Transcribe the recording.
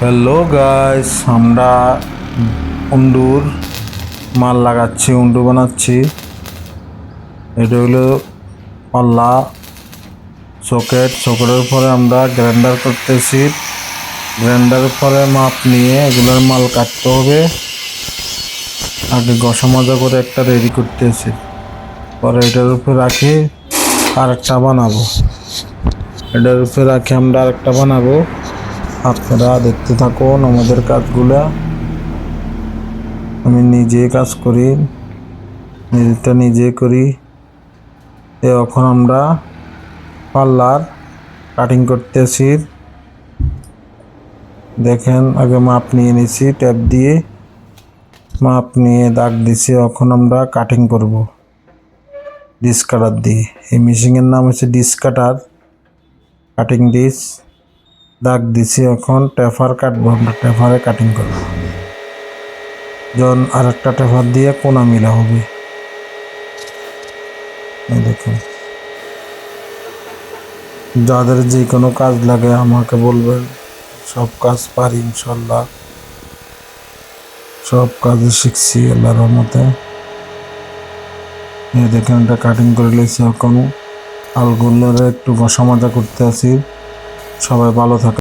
Hello guys, আমরা উন্ডুর মাল লাগাচ্ছি, উন্ডু বানাচ্ছি। এটা হলো পাল্লা, সকেটের পরে আমরা গ্রাইন্ডার করতেছি। গ্রাইন্ডারের পরে মাপ নিয়ে এগুলোর মাল কাটতে হবে। আগে ঘষা মাজা করে একটা রেডি করতেছি, পরে এটার উপরে রাখি আরেকটা বানাবো। এটার উপরে রাখি আমরা আরেকটা বানাবো। আপনারা দেখতে থাকুন আমাদের কাজগুলা। আমি নিজে কাজ করি, নিজেরটা নিজে করি। এখন আমরা পাল্লার কাটিং করতেছি। দেখেন, আগে মাপ নিয়ে নিছি, ট্যাপ দিয়ে মাপ নিয়ে দাগ দিছি। এখন আমরা কাটিং করব ডিস কাটার দিয়ে। এই মেশিনের নাম হচ্ছে ডিস কাটার, কাটিং ডিস। দাগ দিছি, এখন টেফার কাটবো। আমরা টেফারে কাটিং করব, যখন আর একটা টেফার দিয়ে কোনা মিলা হবে। দেখুন, যাদের যে কোনো কাজ লাগে আমাকে বলবেন, সব কাজ পারি ইনশাল্লাহ। সব কাজে শিখছি আল্লাহর রহমতে। দেখেন, এটা কাটিং করে লেছি। এখন আলগুলোরে একটু ঘষা মাজা করতে আছি। সবাই ভালো থাকে।